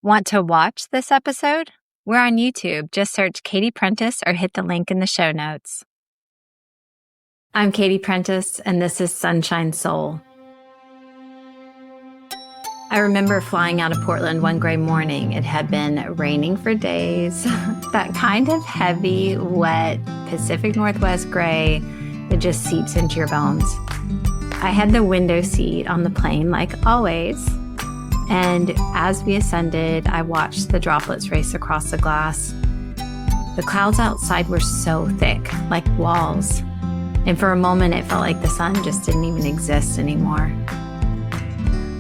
Want to watch this episode? We're on YouTube. Just search Katie Prentiss or hit the link in the show notes. I'm Katie Prentiss, and this is Sunshine Soul. I remember flying out of Portland one gray morning. It had been raining for days. That kind of heavy, wet Pacific Northwest gray that just seeps into your bones. I had the window seat on the plane like always. And as we ascended, I watched the droplets race across the glass. The clouds outside were so thick, like walls. And for a moment, it felt like the sun just didn't even exist anymore.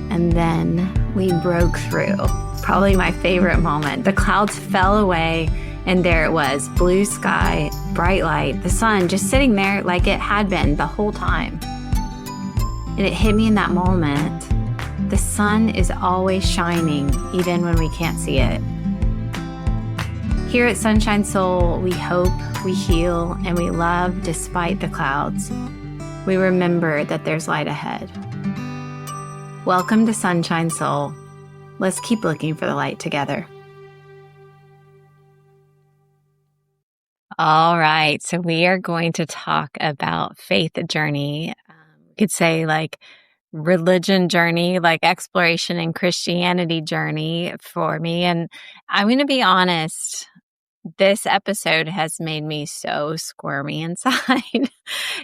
And then we broke through. Probably my favorite moment. The clouds fell away, and there it was, blue sky, bright light, the sun just sitting there like it had been the whole time. And it hit me in that moment. The sun is always shining, even when we can't see it. Here at Sunshine Soul, we hope, we heal, and we love despite the clouds. We remember that there's light ahead. Welcome to Sunshine Soul. Let's keep looking for the light together. All right, so we are going to talk about faith journey. We could say like religion journey, like exploration and Christianity journey for me. And I'm going to be honest, this episode has made me so squirmy inside.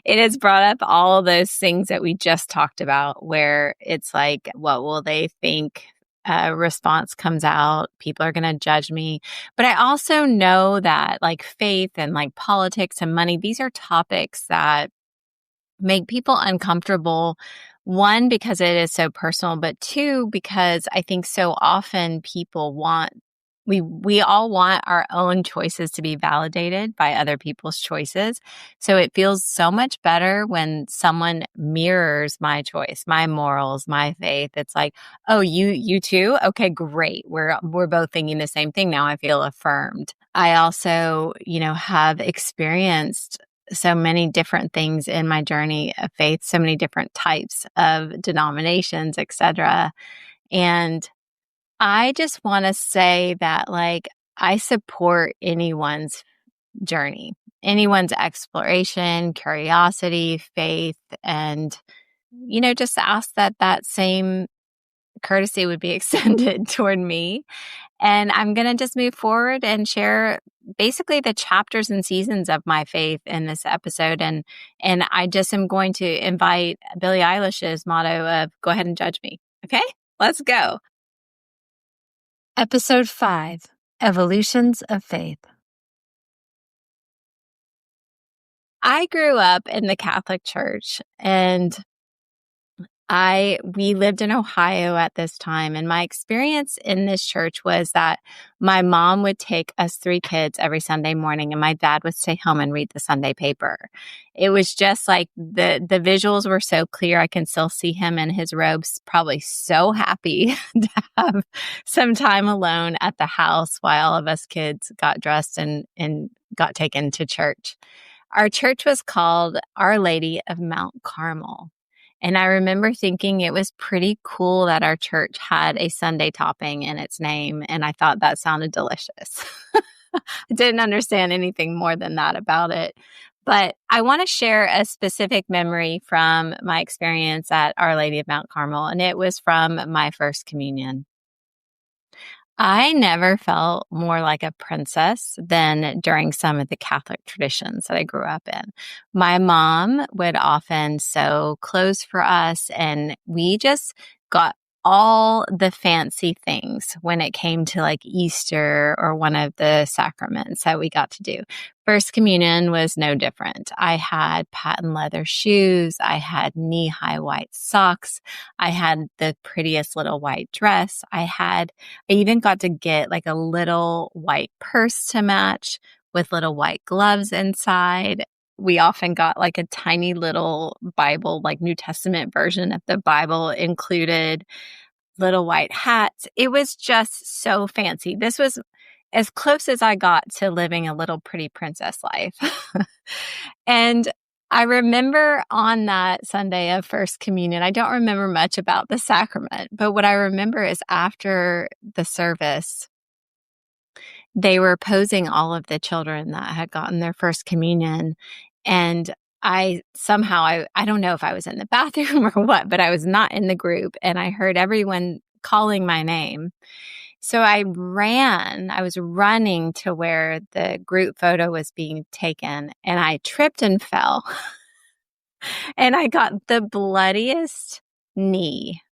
It has brought up all of those things that we just talked about, where it's like, what will they think? Response comes out. People are going to judge me. But I also know that like faith and like politics and money, these are topics that make people uncomfortable. One, because it is so personal, but two, because I think so often people we all want our own choices to be validated by other people's choices. So it feels so much better when someone mirrors my choice, my morals, my faith. It's like, oh, you too? Okay, great. We're both thinking the same thing now. I feel affirmed. I also, have experienced so many different things in my journey of faith, so many different types of denominations, etc. And I just want to say that, like, I support anyone's journey, anyone's exploration, curiosity, faith, and, just ask that same courtesy would be extended toward me. And I'm going to just move forward and share basically the chapters and seasons of my faith in this episode. And I just am going to invite Billie Eilish's motto of go ahead and judge me. Okay, let's go. Episode 5, Evolutions of Faith. I grew up in the Catholic Church, and we lived in Ohio at this time, and my experience in this church was that my mom would take us 3 kids every Sunday morning, and my dad would stay home and read the Sunday paper. It was just like the visuals were so clear. I can still see him in his robes, probably so happy to have some time alone at the house while all of us kids got dressed and got taken to church. Our church was called Our Lady of Mount Carmel. And I remember thinking it was pretty cool that our church had a Sunday topping in its name. And I thought that sounded delicious. I didn't understand anything more than that about it. But I want to share a specific memory from my experience at Our Lady of Mount Carmel. And it was from my first communion. I never felt more like a princess than during some of the Catholic traditions that I grew up in. My mom would often sew clothes for us, and we just got all the fancy things when it came to like Easter or one of the sacraments that we got to do. First communion was no different. I had patent leather shoes. I had knee-high white socks. I had the prettiest little white dress. I even got to get like a little white purse to match with little white gloves inside. We often got like a tiny little Bible, like New Testament version of the Bible included, little white hats. It was just so fancy. This was as close as I got to living a little pretty princess life. And I remember on that Sunday of First Communion, I don't remember much about the sacrament, but what I remember is after the service, they were posing all of the children that had gotten their First Communion. And I somehow, I don't know if I was in the bathroom or what, but I was not in the group. And I heard everyone calling my name. So I was running to where the group photo was being taken, and I tripped and fell. And I got the bloodiest knee.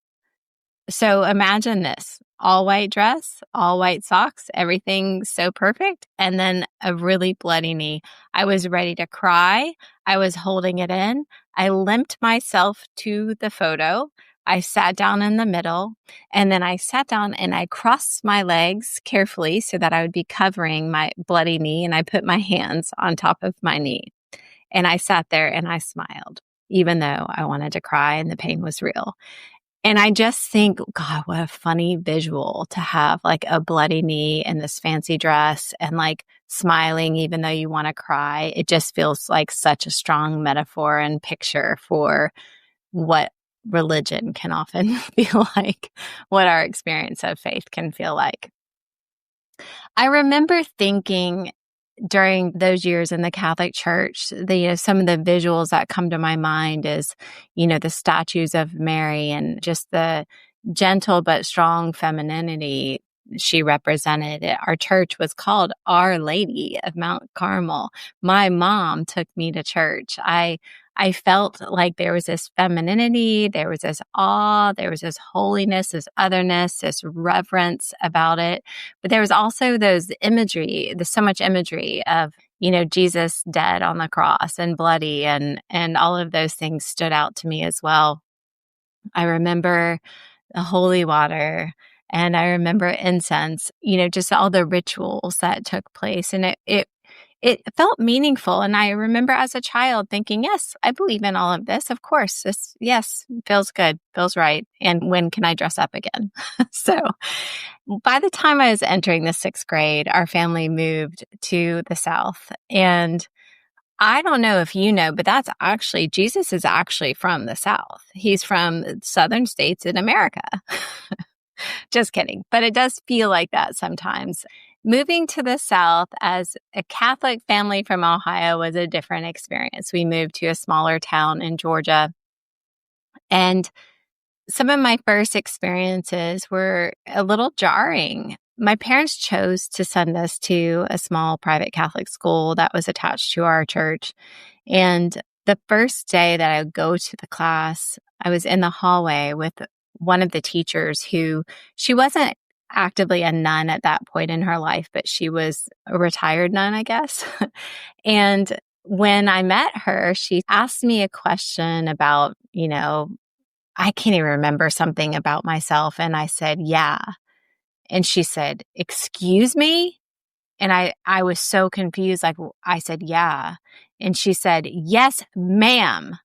So imagine this, all white dress, all white socks, everything so perfect, and then a really bloody knee. I was ready to cry. I was holding it in. I limped myself to the photo. I sat down in the middle, and then I sat down and I crossed my legs carefully so that I would be covering my bloody knee, and I put my hands on top of my knee. And I sat there and I smiled, even though I wanted to cry and the pain was real. And I just think, God, what a funny visual to have like a bloody knee and this fancy dress and like smiling even though you want to cry. It just feels like such a strong metaphor and picture for what religion can often feel like, what our experience of faith can feel like. I remember thinking during those years in the Catholic Church, some of the visuals that come to my mind is, the statues of Mary and just the gentle but strong femininity she represented. Our church was called Our Lady of Mount Carmel. My mom took me to church. I felt like there was this femininity, there was this awe, there was this holiness, this otherness, this reverence about it. But there was also there's so much imagery of, Jesus dead on the cross and bloody, and all of those things stood out to me as well. I remember the holy water, and I remember incense, just all the rituals that took place. And it felt meaningful. And I remember as a child thinking, yes, I believe in all of this. Of course, yes, feels good, feels right. And when can I dress up again? So by the time I was entering the 6th grade, our family moved to the South. And I don't know if you know, but Jesus is actually from the South. He's from southern states in America. Just kidding. But it does feel like that sometimes. Moving to the South as a Catholic family from Ohio was a different experience. We moved to a smaller town in Georgia. And some of my first experiences were a little jarring. My parents chose to send us to a small private Catholic school that was attached to our church. And the first day that I would go to the class, I was in the hallway with one of the teachers she wasn't actively a nun at that point in her life, but she was a retired nun, I guess. And when I met her, she asked me a question about, I can't even remember something about myself. And I said, yeah. And she said, excuse me? And I was so confused. I said, yeah. And she said, yes, ma'am.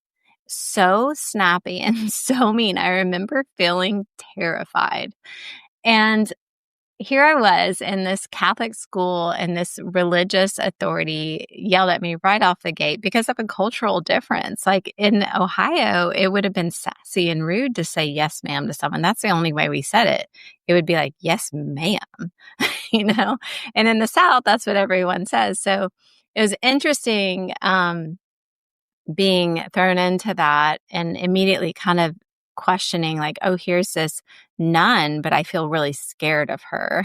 So snappy and so mean. I remember feeling terrified. And here I was in this Catholic school, and this religious authority yelled at me right off the gate because of a cultural difference. Like in Ohio, it would have been sassy and rude to say yes, ma'am to someone. That's the only way we said it. It would be like, yes, ma'am, And in the South, that's what everyone says. So it was interesting being thrown into that and immediately kind of questioning like, oh, here's this nun, but I feel really scared of her.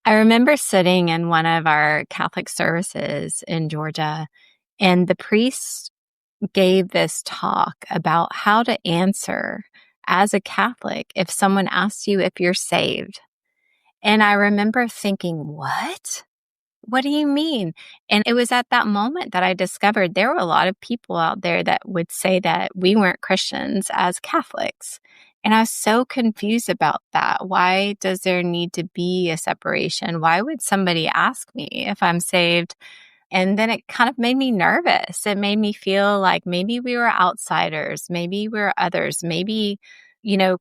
I remember sitting in one of our Catholic services in Georgia, and the priest gave this talk about how to answer as a Catholic if someone asks you if you're saved. And I remember thinking, what? What do you mean? And it was at that moment that I discovered there were a lot of people out there that would say that we weren't Christians as Catholics. And I was so confused about that. Why does there need to be a separation? Why would somebody ask me if I'm saved? And then it kind of made me nervous. It made me feel like maybe we were outsiders, maybe we were others, maybe,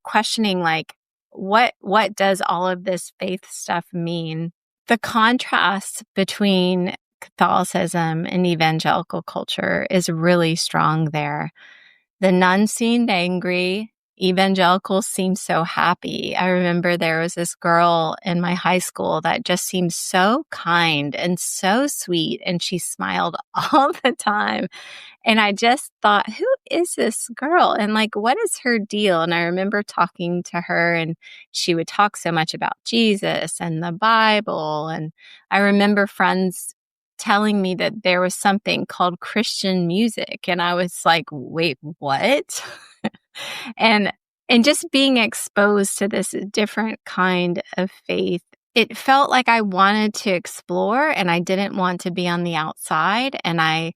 questioning like, what does all of this faith stuff mean? The contrast between Catholicism and evangelical culture is really strong there. The nuns seemed angry. Evangelicals seemed so happy. I remember there was this girl in my high school that just seemed so kind and so sweet, and she smiled all the time. And I just thought, who is this girl? And like, what is her deal? And I remember talking to her, and she would talk so much about Jesus and the Bible. And I remember friends telling me that there was something called Christian music. And I was like, wait, what? and and just being exposed to this different kind of faith, it felt like I wanted to explore, and I didn't want to be on the outside, and I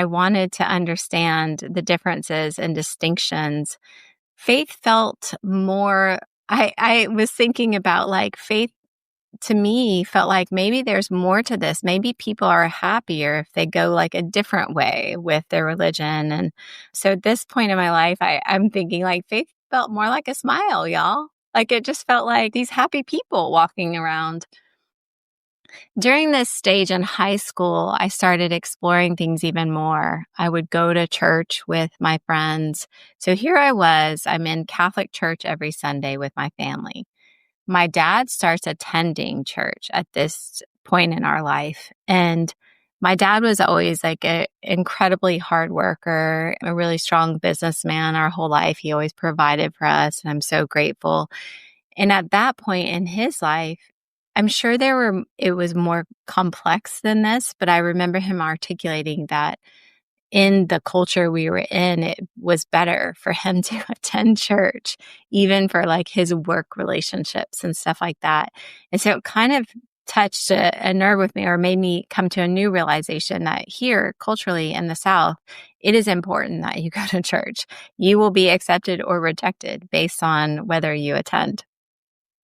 wanted to understand the differences and distinctions. Faith felt more, I was thinking about like faith to me felt like maybe there's more to this. Maybe people are happier if they go like a different way with their religion. And so at this point in my life, I'm thinking like faith felt more like a smile, y'all. Like it just felt like these happy people walking around. During this stage in high school, I started exploring things even more. I would go to church with my friends. So here I was, I'm in Catholic church every Sunday with my family. My dad starts attending church at this point in our life. And my dad was always like an incredibly hard worker, a really strong businessman our whole life. He always provided for us, and I'm so grateful. And at that point in his life, I'm sure it was more complex than this, but I remember him articulating that in the culture we were in, it was better for him to attend church, even for like his work relationships and stuff like that. And so it kind of touched a nerve with me, or made me come to a new realization that here, culturally in the South, it is important that you go to church. You will be accepted or rejected based on whether you attend,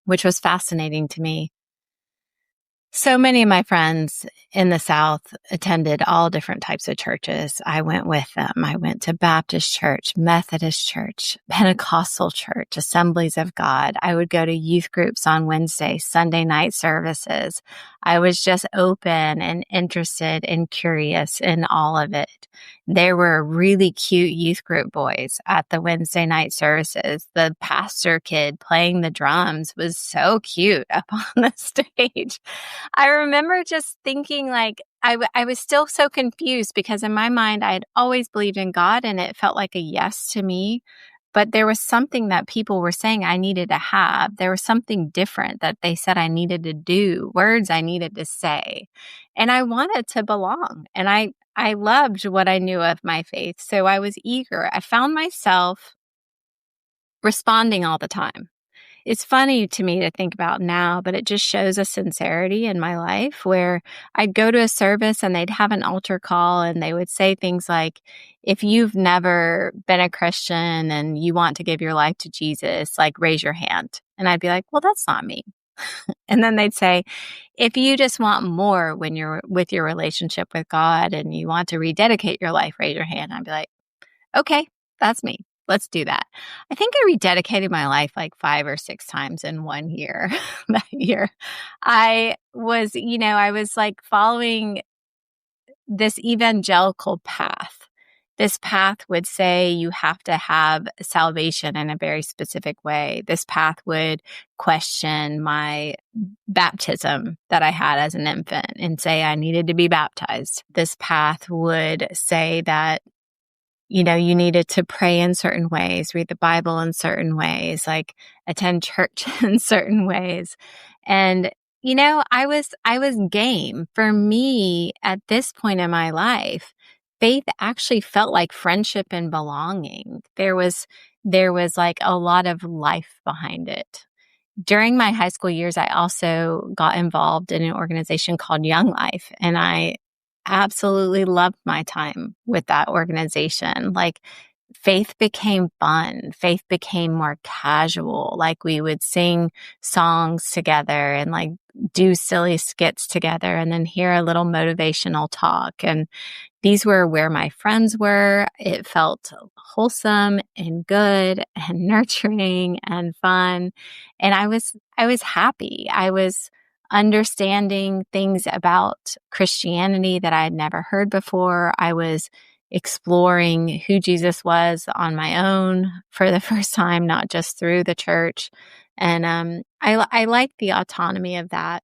which was fascinating to me. So many of my friends in the South attended all different types of churches. I went with them. I went to Baptist church, Methodist church, Pentecostal church, Assemblies of God. I would go to youth groups on Wednesday, Sunday night services. I was just open and interested and curious in all of it. There were really cute youth group boys at the Wednesday night services. The pastor kid playing the drums was so cute up on the stage. I remember just thinking like, I was still so confused because in my mind, I had always believed in God and it felt like a yes to me. But there was something that people were saying I needed to have. There was something different that they said I needed to do, words I needed to say. And I wanted to belong. And I loved what I knew of my faith. So I was eager. I found myself responding all the time. It's funny to me to think about now, but it just shows a sincerity in my life where I'd go to a service and they'd have an altar call and they would say things like, if you've never been a Christian and you want to give your life to Jesus, like raise your hand. And I'd be like, well, that's not me. And then they'd say, if you just want more when you're with your relationship with God and you want to rededicate your life, raise your hand. I'd be like, okay, that's me. Let's do that. I think I rededicated my life like 5 or 6 times in 1 year. That year, I was like following this evangelical path. This path would say you have to have salvation in a very specific way. This path would question my baptism that I had as an infant and say I needed to be baptized. This path would say that you needed to pray in certain ways, read the Bible in certain ways, like attend church in certain ways. And, I was game. For me, at this point in my life, faith actually felt like friendship and belonging. There was like a lot of life behind it. During my high school years, I also got involved in an organization called Young Life, and I absolutely loved my time with that organization. Like faith became fun. Faith became more casual. Like we would sing songs together and like do silly skits together and then hear a little motivational talk. And these were where my friends were. It felt wholesome and good and nurturing and fun. And I was happy. I was understanding things about Christianity that I had never heard before. I was exploring who Jesus was on my own for the first time, not just through the church. And I liked the autonomy of that.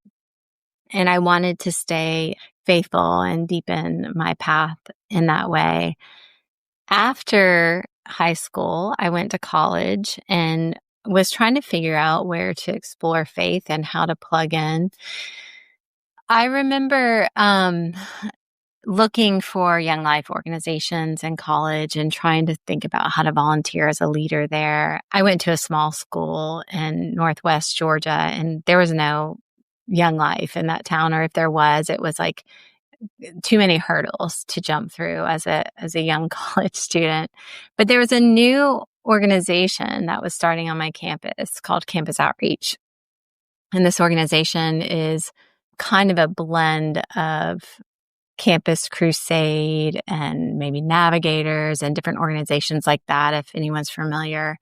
And I wanted to stay faithful and deepen my path in that way. After high school, I went to college and was trying to figure out where to explore faith and how to plug in. I remember looking for young life organizations in college and trying to think about how to volunteer as a leader there. I went to a small school in Northwest Georgia, and there was no young life in that town, or if there was, it was like too many hurdles to jump through as a young college student. But there was a new organization that was starting on my campus called Campus Outreach. And this organization is kind of a blend of Campus Crusade and maybe Navigators and different organizations like that, if anyone's familiar.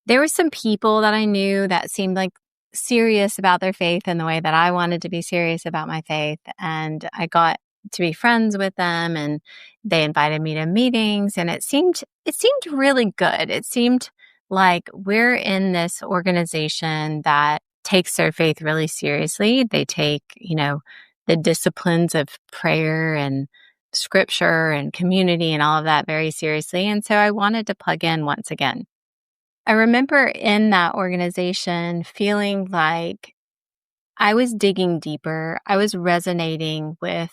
There were some people that I knew that seemed like serious about their faith in the way that I wanted to be serious about my faith. And I got to be friends with them, and they invited me to meetings, and it seemed really good. It seemed like we're in this organization that takes their faith really seriously. They take, the disciplines of prayer and scripture and community and all of that very seriously. And so I wanted to plug in once again. I remember in that organization feeling like I was digging deeper. I was resonating with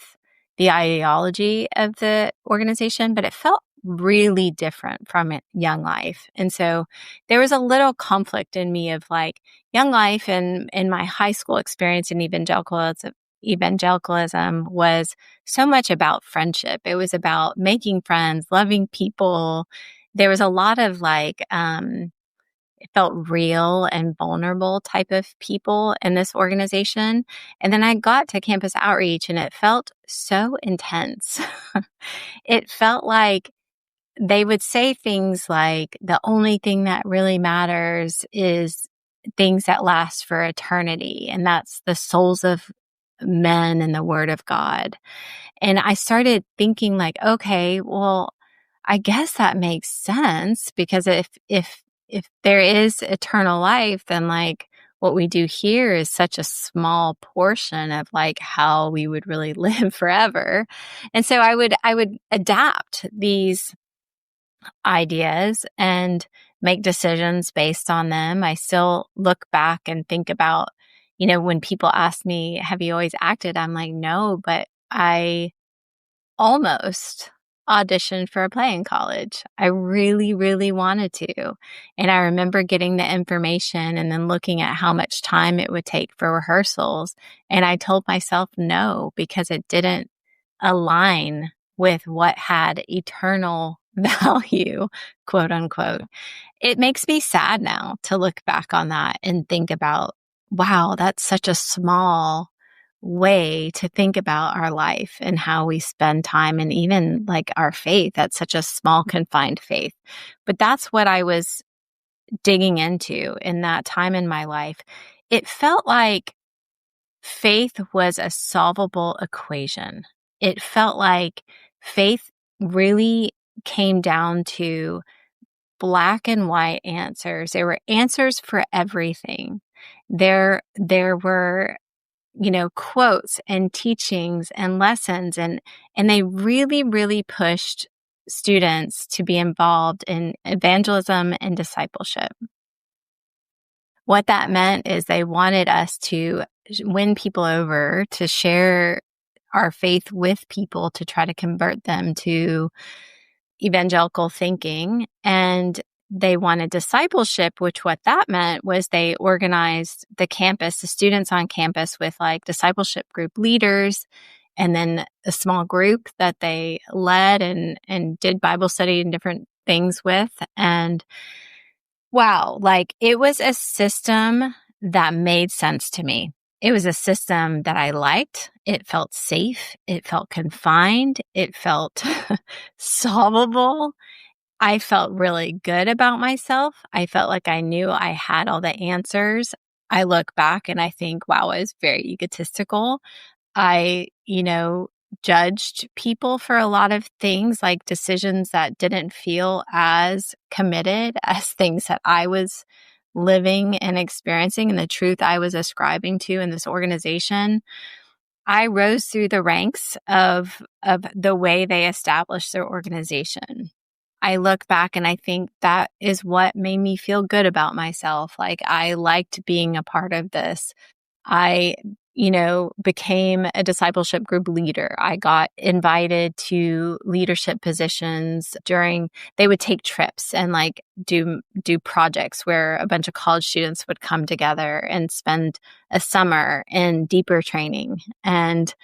the ideology of the organization, but it felt really different from Young Life. And so there was a little conflict in me of like Young Life and in my high school experience in evangelicalism was so much about friendship. It was about making friends, loving people. There was a lot of like, it felt real and vulnerable type of people in this organization. And then I got to Campus Outreach and it felt so intense. It felt like they would say things like, the only thing that really matters is things that last for eternity. And that's the souls of men and the word of God. And I started thinking like, okay, well, I guess that makes sense, because if there is eternal life, then like what we do here is such a small portion of like how we would really live forever. And so I would adapt these ideas and make decisions based on them. I still look back and think about, when people ask me, have you always acted? I'm like, no, but I almost auditioned for a play in college. I really, really wanted to. And I remember getting the information and then looking at how much time it would take for rehearsals. And I told myself no, because it didn't align with what had eternal value, quote unquote. It makes me sad now to look back on that and think about, wow, that's such a small way to think about our life and how we spend time, and even like our faith. That's such a small, confined faith. But that's what I was digging into in that time in my life. It felt like faith was a solvable equation. It felt like faith really came down to black and white answers. There were answers for everything. There were, quotes and teachings and lessons, and they really, really pushed students to be involved in evangelism and discipleship. What that meant is they wanted us to win people over, to share our faith with people, to try to convert them to evangelical thinking. And they wanted discipleship, which what that meant was they organized the campus, the students on campus, with like discipleship group leaders, and then a small group that they led and did Bible study and different things with. And wow, like it was a system that made sense to me. It was a system that I liked. It felt safe. It felt confined. It felt solvable. I felt really good about myself. I felt like I knew I had all the answers. I look back and I think, wow, I was very egotistical. I, judged people for a lot of things, like decisions that didn't feel as committed as things that I was living and experiencing and the truth I was ascribing to in this organization. I rose through the ranks of the way they established their organization. I look back and I think that is what made me feel good about myself. Like I liked being a part of this. I, became a discipleship group leader. I got invited to leadership positions they would take trips and like do projects where a bunch of college students would come together and spend a summer in deeper training. And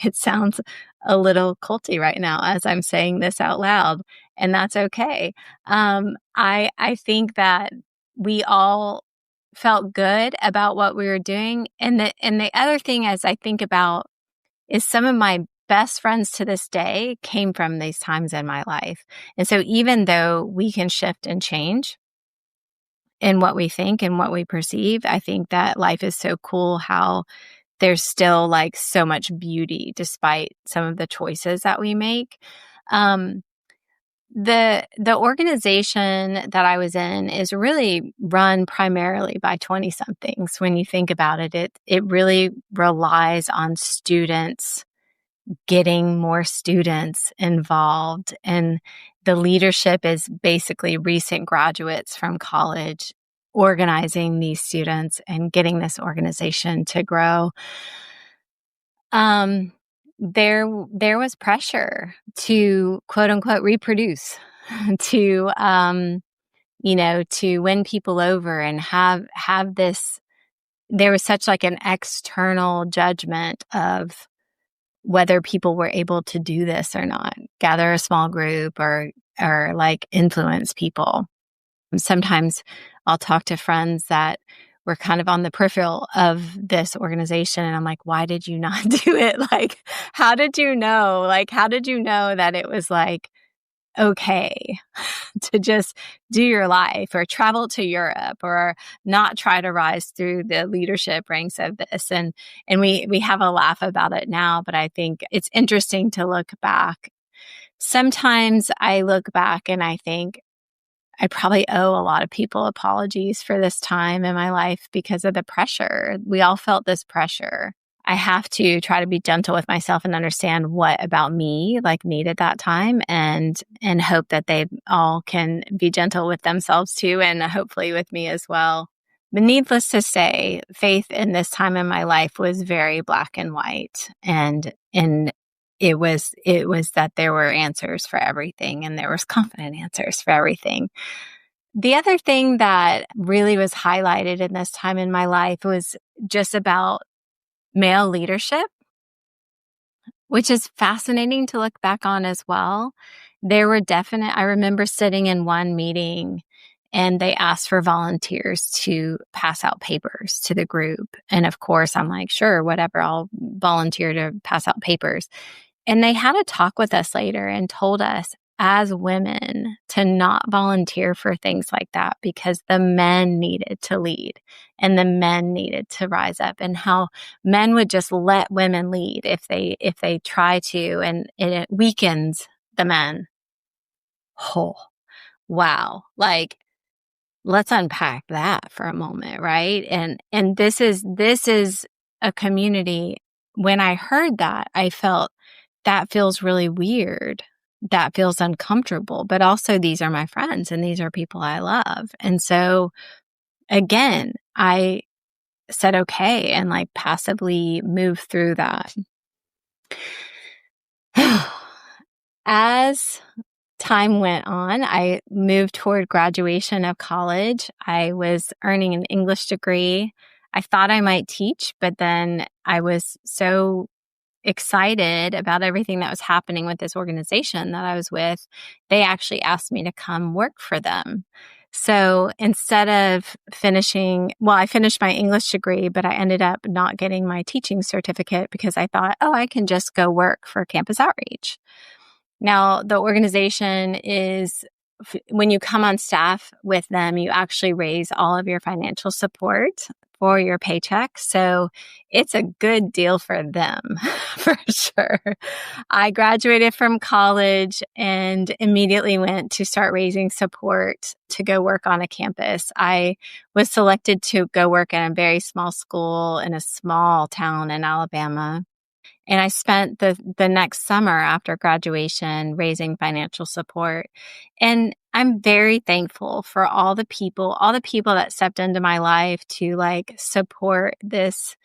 it sounds a little culty right now as I'm saying this out loud, and that's okay. I think that we all felt good about what we were doing. And the other thing as I think about is some of my best friends to this day came from these times in my life. And so even though we can shift and change in what we think and what we perceive, I think that life is so cool how there's still like so much beauty despite some of the choices that we make. The organization that I was in is really run primarily by 20-somethings. When you think about it, it really relies on students getting more students involved. And the leadership is basically recent graduates from college organizing these students and getting this organization to grow. There was pressure to quote unquote reproduce, to to win people over and have this. There was such like an external judgment of whether people were able to do this or not, gather a small group or like influence people. Sometimes I'll talk to friends that were kind of on the peripheral of this organization. And I'm like, why did you not do it? Like, how did you know? Like, how did you know that it was like, okay to just do your life or travel to Europe or not try to rise through the leadership ranks of this? And we have a laugh about it now, but I think it's interesting to look back. Sometimes I look back and I think, I probably owe a lot of people apologies for this time in my life because of the pressure. We all felt this pressure. I have to try to be gentle with myself and understand what about me like needed that time and hope that they all can be gentle with themselves too and hopefully with me as well. But needless to say, faith in this time in my life was very black and white, and it was that there were answers for everything and there was confident answers for everything. The other thing that really was highlighted in this time in my life was just about male leadership, which is fascinating to look back on as well. There were I remember sitting in one meeting and they asked for volunteers to pass out papers to the group. And of course, I'm like, sure, whatever, I'll volunteer to pass out papers. And they had a talk with us later and told us as women to not volunteer for things like that because the men needed to lead and the men needed to rise up, and how men would just let women lead if they try to, and it weakens the men. Oh, wow. Like, let's unpack that for a moment, right? And this is a community. When I heard that, I felt that feels really weird. That feels uncomfortable, but also these are my friends and these are people I love. And so again, I said, okay, and like passively moved through that. As time went on, I moved toward graduation of college. I was earning an English degree. I thought I might teach, but then I was so excited about everything that was happening with this organization that I was with. They actually asked me to come work for them. So instead of I finished my English degree, but I ended up not getting my teaching certificate because I thought, I can just go work for campus outreach. Now, the organization is when you come on staff with them, you actually raise all of your financial support for your paycheck. So it's a good deal for them, for sure. I graduated from college and immediately went to start raising support to go work on a campus. I was selected to go work in a very small school in a small town in Alabama. And I spent the next summer after graduation raising financial support. And I'm very thankful for all the people that stepped into my life to like support this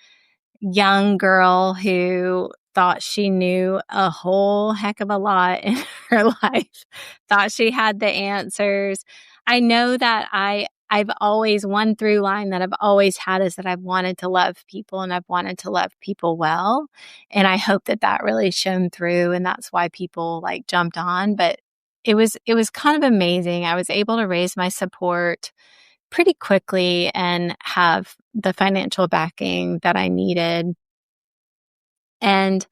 young girl who thought she knew a whole heck of a lot in her life, thought she had the answers. I know that I've always, one through line that I've always had is that I've wanted to love people and I've wanted to love people well. And I hope that that really shone through, and that's why people like jumped on. But it was kind of amazing. I was able to raise my support pretty quickly and have the financial backing that I needed. And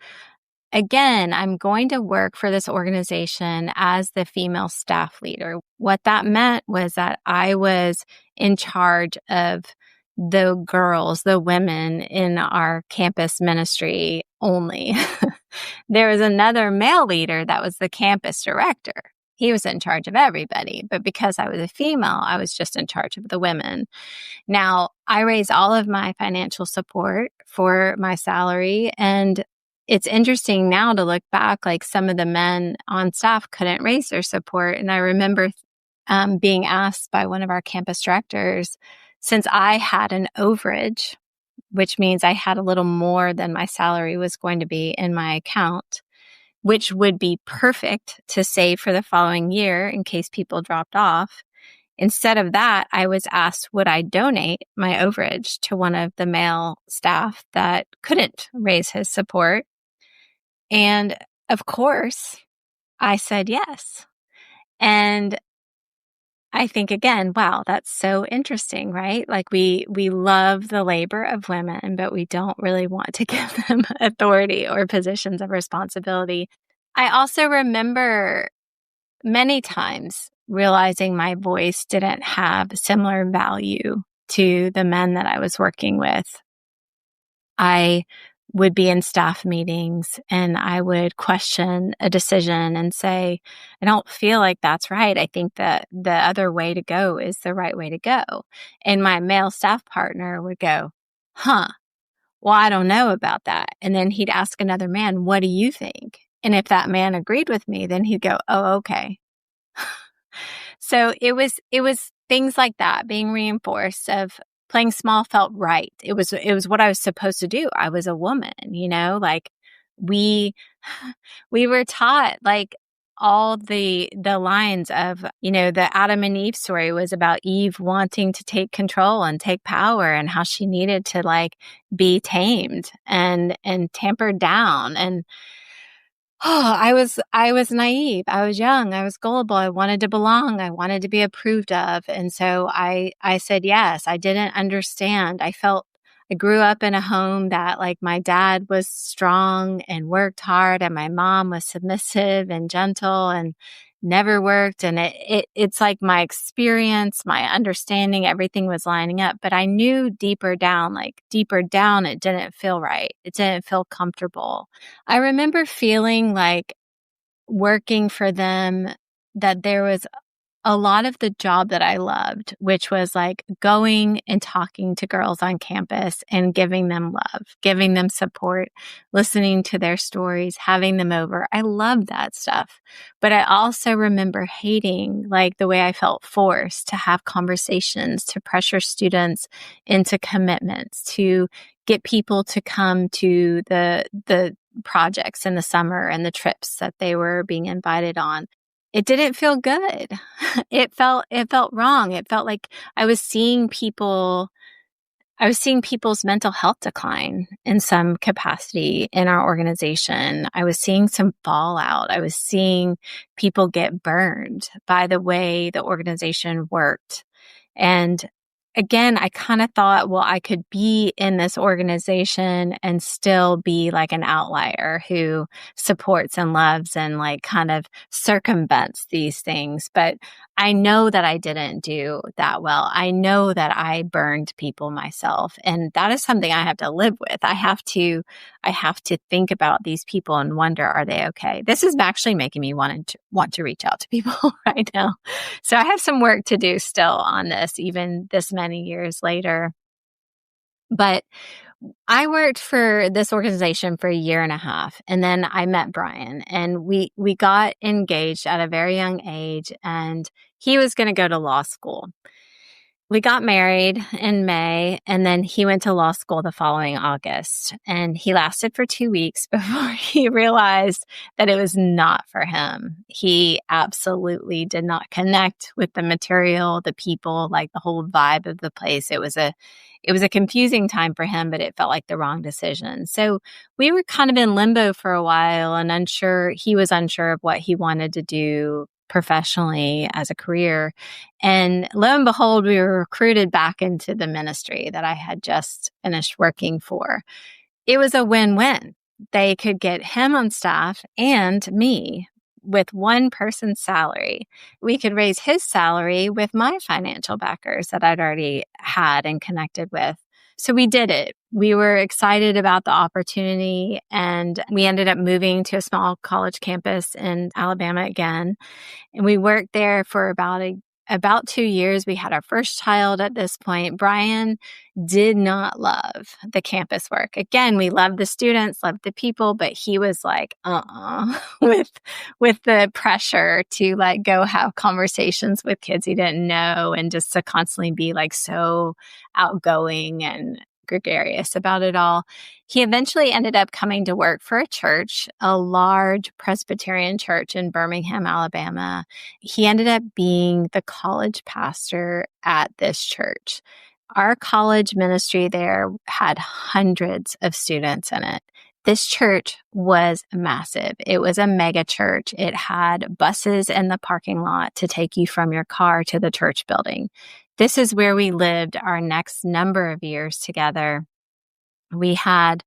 again, I'm going to work for this organization as the female staff leader. What that meant was that I was in charge of the girls, the women in our campus ministry only. There was another male leader that was the campus director. He was in charge of everybody, but because I was a female, I was just in charge of the women. Now, I raise all of my financial support for my salary, and it's interesting now to look back, like some of the men on staff couldn't raise their support. And I remember being asked by one of our campus directors, since I had an overage, which means I had a little more than my salary was going to be in my account, which would be perfect to save for the following year in case people dropped off. Instead of that, I was asked, would I donate my overage to one of the male staff that couldn't raise his support? And of course, I said yes. And I think again, wow, that's so interesting, right? Like we love the labor of women, but we don't really want to give them authority or positions of responsibility. I also remember many times realizing my voice didn't have similar value to the men that I was working with. I would be in staff meetings and I would question a decision and say, I don't feel like that's right. I think that the other way to go is the right way to go. And my male staff partner would go, well, I don't know about that. And then he'd ask another man, what do you think? And if that man agreed with me, then he'd go, oh, okay. So it was things like that being reinforced of playing small felt right. It was what I was supposed to do. I was a woman, like we were taught like all the lines of, the Adam and Eve story was about Eve wanting to take control and take power and how she needed to like be tamed and tampered down. And I was naive. I was young. I was gullible. I wanted to belong. I wanted to be approved of. And so I said yes. I didn't understand. I grew up in a home that like my dad was strong and worked hard and my mom was submissive and gentle and never worked. And it's like my experience, my understanding, everything was lining up. But I knew deeper down, it didn't feel right. It didn't feel comfortable. I remember feeling like working for them, that there was a lot of the job that I loved, which was like going and talking to girls on campus and giving them love, giving them support, listening to their stories, having them over. I loved that stuff. But I also remember hating like the way I felt forced to have conversations, to pressure students into commitments, to get people to come to the projects in the summer and the trips that they were being invited on. It didn't feel good. It felt wrong. It felt like I was seeing people's mental health decline in some capacity in our organization. I was seeing some fallout. I was seeing people get burned by the way the organization worked. And again, I kind of thought, well, I could be in this organization and still be like an outlier who supports and loves and like kind of circumvents these things. But I know that I didn't do that well. I know that I burned people myself. And that is something I have to live with. I have to think about these people and wonder, are they okay? This is actually making me want to reach out to people right now. So I have some work to do still on this, even this many years later. But I worked for this organization for a year and a half, and then I met Brian, and we got engaged at a very young age, and he was going to go to law school. We got married in May, and then he went to law school the following August, and he lasted for 2 weeks before he realized that it was not for him. He absolutely did not connect with the material, the people, like the whole vibe of the place. It was a confusing time for him, but it felt like the wrong decision. So we were kind of in limbo for a while and unsure. He was unsure of what he wanted to do professionally as a career. And lo and behold, we were recruited back into the ministry that I had just finished working for. It was a win-win. They could get him on staff and me with one person's salary. We could raise his salary with my financial backers that I'd already had and connected with. So we did it. We were excited about the opportunity, and we ended up moving to a small college campus in Alabama again. And we worked there for about 2 years. We had our first child at this point. Brian did not love the campus work. Again, we loved the students, loved the people, but he was like, with the pressure to like go have conversations with kids he didn't know and just to constantly be like so outgoing and gregarious about it all. He eventually ended up coming to work for a church, a large Presbyterian church in Birmingham, Alabama. He ended up being the college pastor at this church. Our college ministry there had hundreds of students in it. This church was massive. It was a mega church. It had buses in the parking lot to take you from your car to the church building. This is where we lived our next number of years together. We had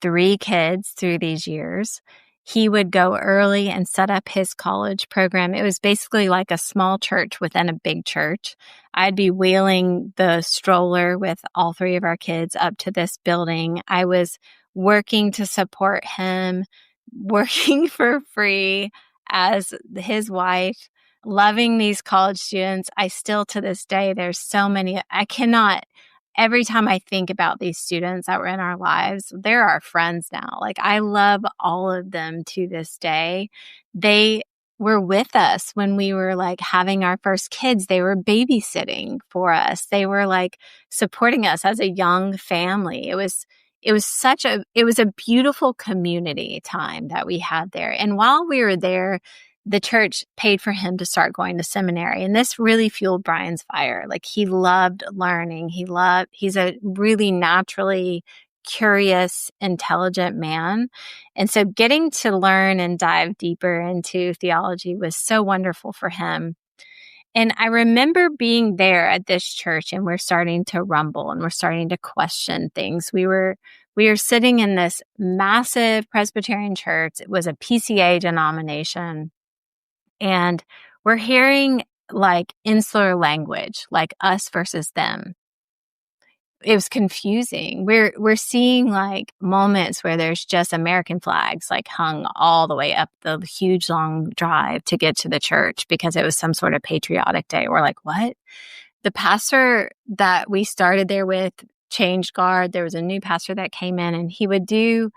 3 kids through these years. He would go early and set up his college program. It was basically like a small church within a big church. I'd be wheeling the stroller with all 3 of our kids up to this building. I was working to support him, working for free as his wife, loving these college students. I still, to this day, there's so many, every time I think about these students that were in our lives, they're our friends now. Like, I love all of them to this day. They were with us when we were like having our first kids. They were babysitting for us. They were like supporting us as a young family. It was a beautiful community time that we had there. And while we were there, the church paid for him to start going to seminary. And this really fueled Brian's fire. Like, he loved learning. He's a really naturally curious, intelligent man. And so getting to learn and dive deeper into theology was so wonderful for him. And I remember being there at this church, and we're starting to rumble and we're starting to question things. We were sitting in this massive Presbyterian church. It was a PCA denomination. And we're hearing like insular language, like us versus them. It was confusing. We're seeing like moments where there's just American flags like hung all the way up the huge long drive to get to the church because it was some sort of patriotic day. We're like, what? The pastor that we started there with changed guard. There was a new pastor that came in, and he would do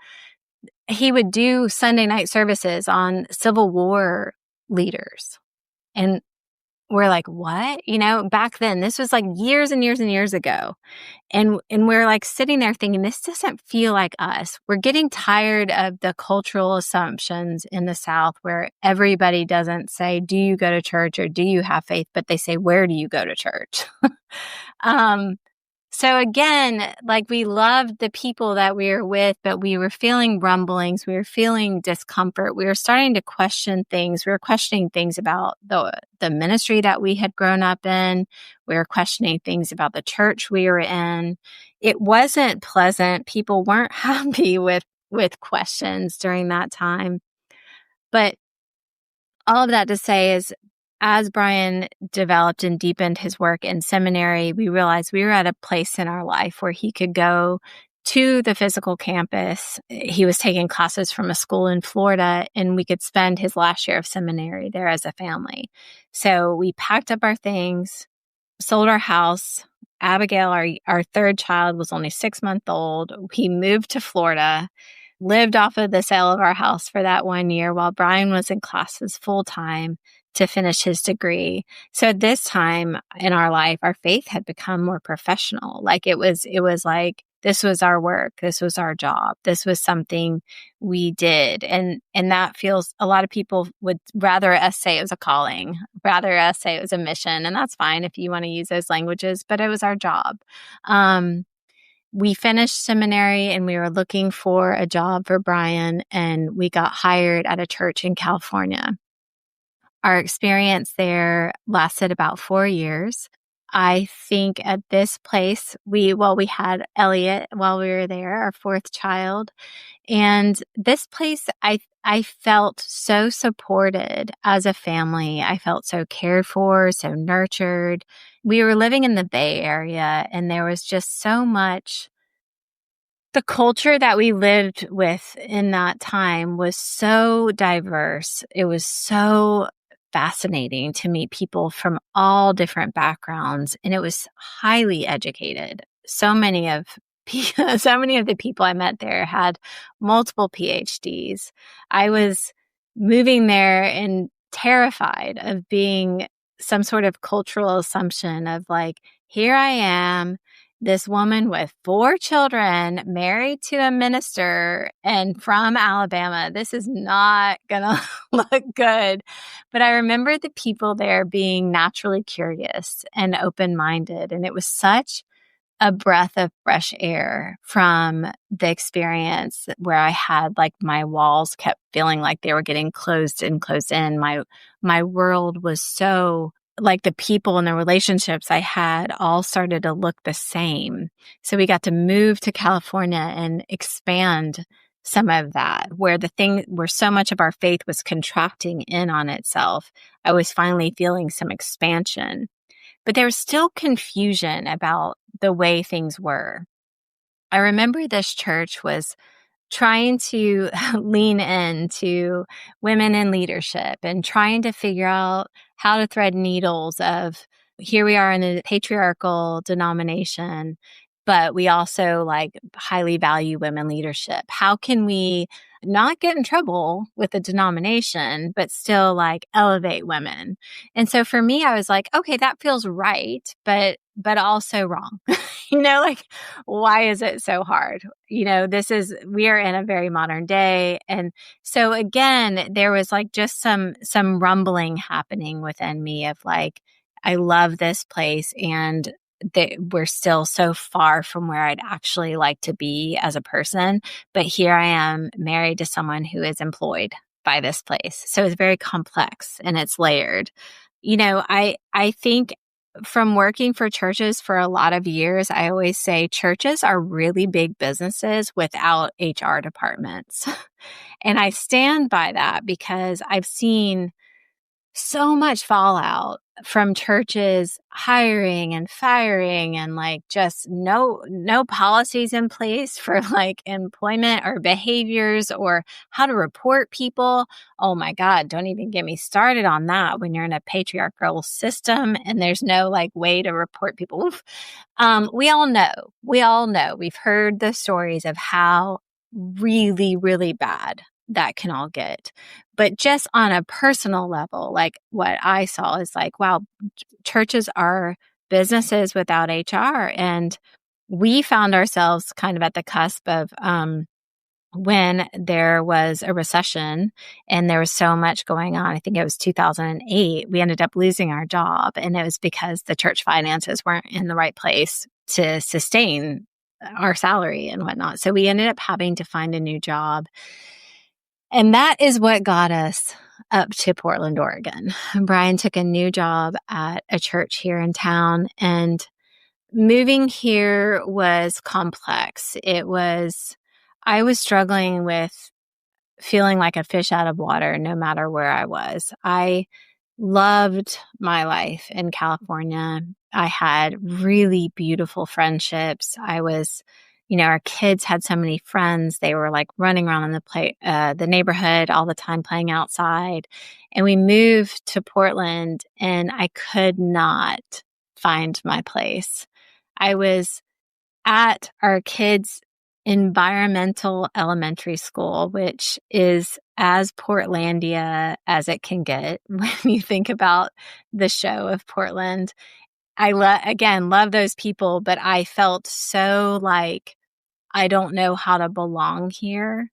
Sunday night services on Civil War leaders. And we're like, what? Back then, this was like years and years and years ago. And we're like sitting there thinking, this doesn't feel like us. We're getting tired of the cultural assumptions in the South where everybody doesn't say, do you go to church or do you have faith? But they say, where do you go to church? So again, like, we loved the people that we were with, but we were feeling rumblings. We were feeling discomfort. We were starting to question things. We were questioning things about the ministry that we had grown up in. We were questioning things about the church we were in. It wasn't pleasant. People weren't happy with questions during that time. But all of that to say is as Brian developed and deepened his work in seminary, we realized we were at a place in our life where he could go to the physical campus. He was taking classes from a school in Florida, and we could spend his last year of seminary there as a family. So we packed up our things, sold our house. Abigail, our third child, was only 6 months old. We moved to Florida, lived off of the sale of our house for that 1 year while Brian was in classes full time to finish his degree. So at this time in our life, our faith had become more professional. Like it was like, this was our work. This was our job. This was something we did. And that feels, a lot of people would rather us say it was a calling, rather us say it was a mission. And that's fine if you want to use those languages, but it was our job. We finished seminary and we were looking for a job for Brian, and we got hired at a church in California. Our experience there lasted about 4 years. I think at this place, we had Elliot while we were there, our fourth child. And this place, I felt so supported as a family. I felt so cared for, so nurtured. We were living in the Bay Area, and there was just so much. The culture that we lived with in that time was so diverse. It was so fascinating to meet people from all different backgrounds, and it was highly educated. So many of the people I met there had multiple PhDs. I was moving there and terrified of being some sort of cultural assumption of like, here I am, this woman with 4 children, married to a minister and from Alabama. This is not going to look good. But I remember the people there being naturally curious and open-minded. And it was such a breath of fresh air from the experience where I had like my walls kept feeling like they were getting closed and closed in. My world was so like the people and the relationships I had all started to look the same. So we got to move to California and expand some of that, where so much of our faith was contracting in on itself. I was finally feeling some expansion, but there was still confusion about the way things were. I remember this church was trying to lean into women in leadership and trying to figure out how to thread needles of, here we are in a patriarchal denomination, but we also like highly value women leadership. How can we not get in trouble with the denomination, but still like elevate women? And so for me, I was like, okay, that feels right, but also wrong. Like, why is it so hard? We are in a very modern day. And so again, there was like just some rumbling happening within me of like, I love this place, and we're still so far from where I'd actually like to be as a person. But here I am, married to someone who is employed by this place. So it's very complex and it's layered. I think from working for churches for a lot of years, I always say churches are really big businesses without HR departments. And I stand by that because I've seen so much fallout from churches hiring and firing and like just no policies in place for like employment or behaviors or how to report people. Oh my God, don't even get me started on that when you're in a patriarchal system and there's no like way to report people. Oof. We all know. We've heard the stories of how really, really bad that can all get. But just on a personal level, like what I saw is like, wow, churches are businesses without HR. And we found ourselves kind of at the cusp of when there was a recession and there was so much going on. I think it was 2008. We ended up losing our job. And it was because the church finances weren't in the right place to sustain our salary and whatnot. So we ended up having to find a new job. And that is what got us up to Portland, Oregon. Brian took a new job at a church here in town, and moving here was complex. I was struggling with feeling like a fish out of water no matter where I was. I loved my life in California. I had really beautiful friendships. Our kids had so many friends. They were like running around in the neighborhood all the time, playing outside. And we moved to Portland, and I could not find my place. I was at our kids' environmental elementary school, which is as Portlandia as it can get when you think about the show of Portland. I love those people, but I felt so like I don't know how to belong here.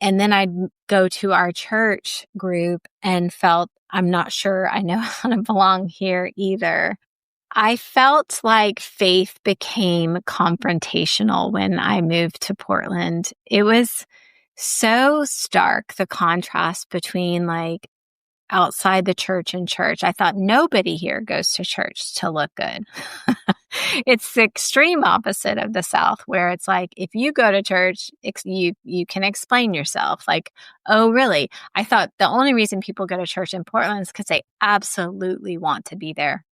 And then I'd go to our church group and felt I'm not sure I know how to belong here either. I felt like faith became confrontational when I moved to Portland. It was so stark, the contrast between like outside the church and church. I thought nobody here goes to church to look good. It's the extreme opposite of the South, where it's like, if you go to church, you can explain yourself. Like, oh, really? I thought the only reason people go to church in Portland is because they absolutely want to be there.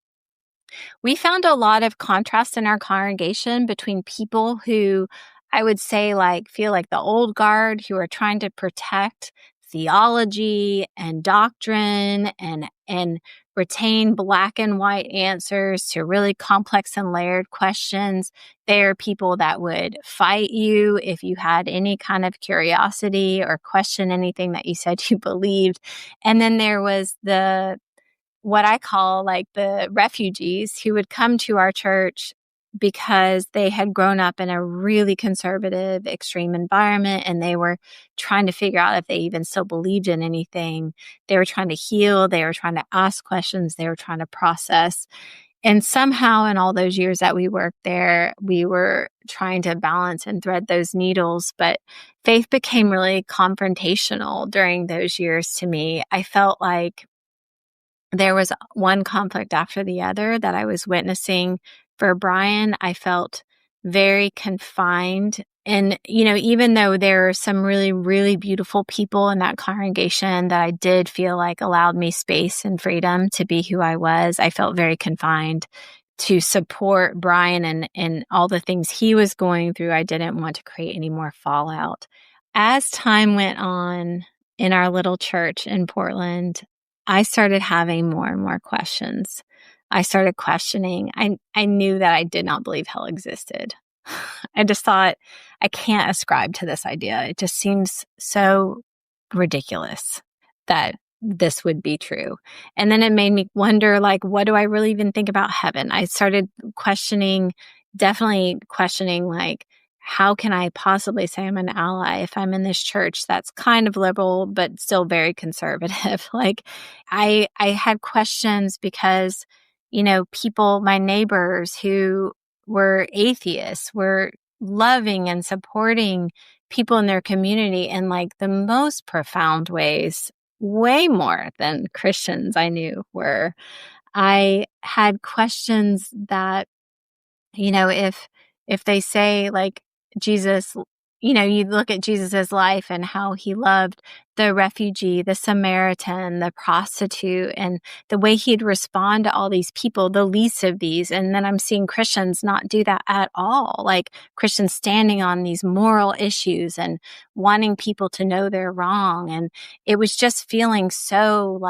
We found a lot of contrast in our congregation between people who I would say feel like the old guard, who are trying to protect theology and doctrine and retain black and white answers to really complex and layered questions. They are people that would fight you if you had any kind of curiosity or question anything that you said you believed. And then there was what I call like the refugees who would come to our church because they had grown up in a really conservative, extreme environment, and they were trying to figure out if they even still believed in anything. They were trying to heal. They were trying to ask questions. They were trying to process. And somehow in all those years that we worked there, we were trying to balance and thread those needles. But faith became really confrontational during those years to me. I felt like there was one conflict after the other that I was witnessing. For Brian, I felt very confined. And, even though there are some really, really beautiful people in that congregation that I did feel like allowed me space and freedom to be who I was, I felt very confined to support Brian and all the things he was going through. I didn't want to create any more fallout. As time went on in our little church in Portland, I started having more and more questions. I started questioning. I knew that I did not believe hell existed. I just thought, I can't ascribe to this idea. It just seems so ridiculous that this would be true. And then it made me wonder, what do I really even think about heaven? I started definitely questioning, how can I possibly say I'm an ally if I'm in this church that's kind of liberal, but still very conservative? I had questions because, people, my neighbors who were atheists, were loving and supporting people in their community in the most profound ways, way more than Christians I knew were. I had questions that, if they say Jesus, you look at Jesus's life and how he loved the refugee, the Samaritan, the prostitute, and the way he'd respond to all these people, the least of these. And then I'm seeing Christians not do that at all. Christians standing on these moral issues and wanting people to know they're wrong. And it was just feeling so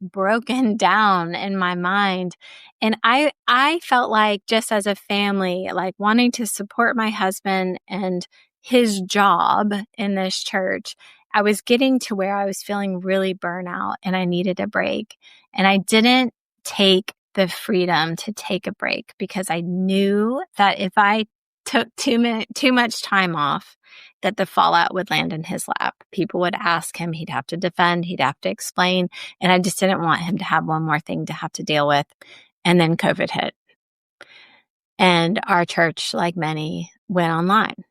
broken down in my mind. And I felt like, just as a family, wanting to support my husband and his job in this church, I was getting to where I was feeling really burnout and I needed a break. And I didn't take the freedom to take a break because I knew that if I took too much time off, that the fallout would land in his lap. People would ask him, he'd have to defend, he'd have to explain. And I just didn't want him to have one more thing to have to deal with. And then COVID hit. And our church, like many, went online.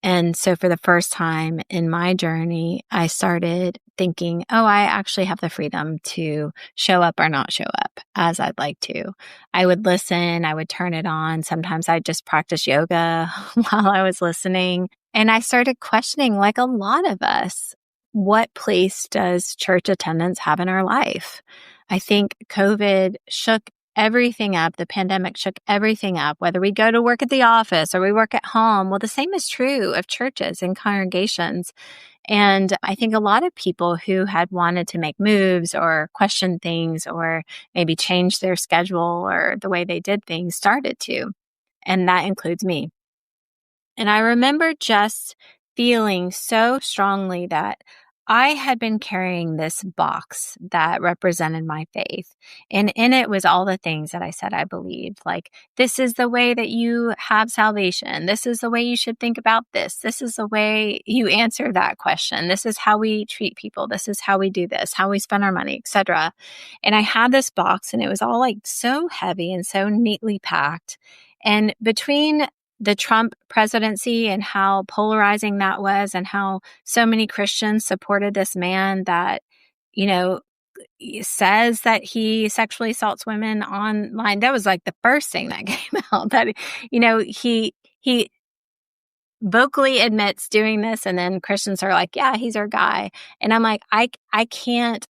And so for the first time in my journey, I started thinking, I actually have the freedom to show up or not show up as I'd like to. I would listen, I would turn it on. Sometimes I'd just practice yoga while I was listening. And I started questioning, like a lot of us, what place does church attendance have in our life? I think COVID shook everything up. The pandemic shook everything up, whether we go to work at the office or we work at home. Well, the same is true of churches and congregations. And I think a lot of people who had wanted to make moves or question things or maybe change their schedule or the way they did things started to. And that includes me. And I remember just feeling so strongly that I had been carrying this box that represented my faith. And in it was all the things that I said I believed. Like, this is the way that you have salvation. This is the way you should think about this. This is the way you answer that question. This is how we treat people. This is how we do this, how we spend our money, etc. And I had this box and it was all like so heavy and so neatly packed. And between the Trump presidency and how polarizing that was and how so many Christians supported this man that, says that he sexually assaults women online. That was like the first thing that came out, that, he vocally admits doing this, and then Christians are like, yeah, he's our guy. And I'm like, I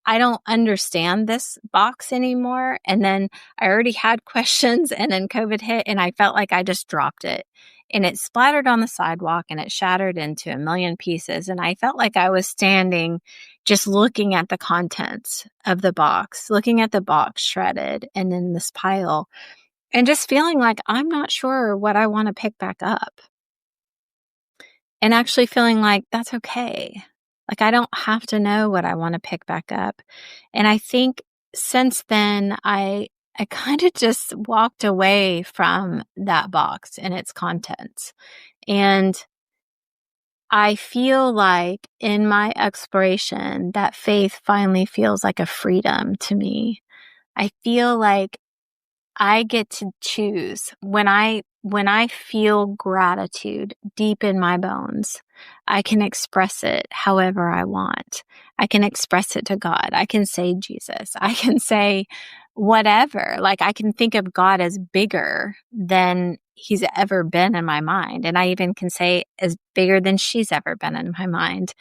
don't understand this box anymore. And then I already had questions, and then COVID hit, and I felt like I just dropped it. And it splattered on the sidewalk, and it shattered into a million pieces. And I felt like I was standing just looking at the contents of the box, looking at the box shredded and in this pile, and just feeling like I'm not sure what I want to pick back up. And actually feeling like that's okay. Like, I don't have to know what I want to pick back up. And I think since then, I kind of just walked away from that box and its contents. And I feel like in my exploration, that faith finally feels like a freedom to me. I feel like I get to choose. When I feel gratitude deep in my bones, I can express it however I want. I can express it to God. I can say Jesus. I can say whatever. Like, I can think of God as bigger than he's ever been in my mind. And I even can say as bigger than she's ever been in my mind.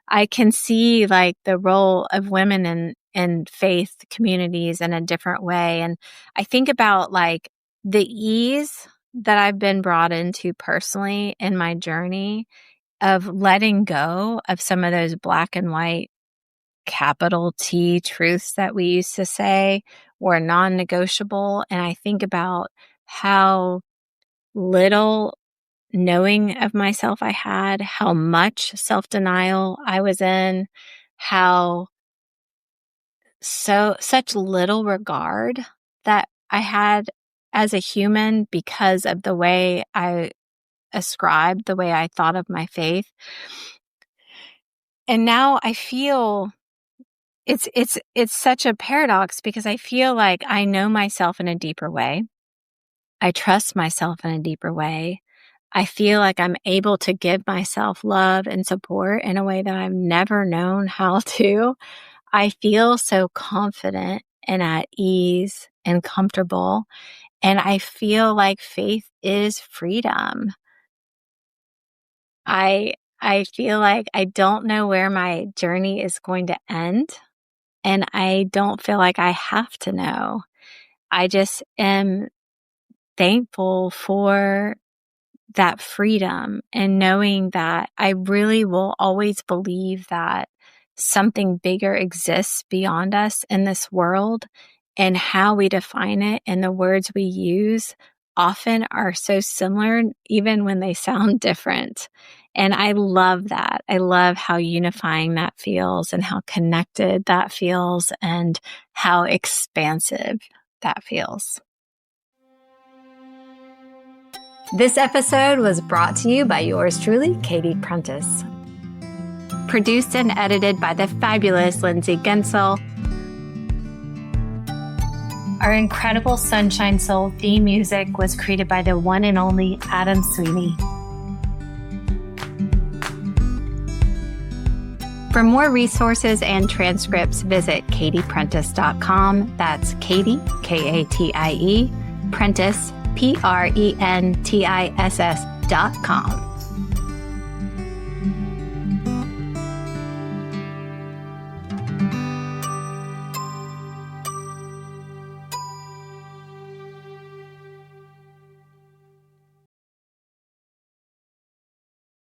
I can see like the role of women in faith communities in a different way. And I think about like the ease that I've been brought into personally in my journey of letting go of some of those black and white capital T truths that we used to say were non-negotiable. And I think about how little knowing of myself I had, how much self-denial I was in, how such little regard that I had as a human because of the way I ascribed, the way I thought of my faith. And now I feel it's such a paradox, because I feel like I know myself in a deeper way. I trust myself in a deeper way. I feel like I'm able to give myself love and support in a way that I've never known how to. I feel so confident and at ease and comfortable. And I feel like faith is freedom. I feel like I don't know where my journey is going to end. And I don't feel like I have to know. I just am thankful for that freedom and knowing that I really will always believe that something bigger exists beyond us in this world, and how we define it and the words we use often are so similar, even when they sound different. And I love that. I love how unifying that feels and how connected that feels and how expansive that feels. This episode was brought to you by yours truly, Katie Prentiss. Produced and edited by the fabulous Lindsay Guentzel. Our incredible Sunshine Soul theme music was created by the one and only Adam Sweeney. For more resources and transcripts, visit katieprentiss.com. That's Katie, Katie, Prentiss, Prentiss.com.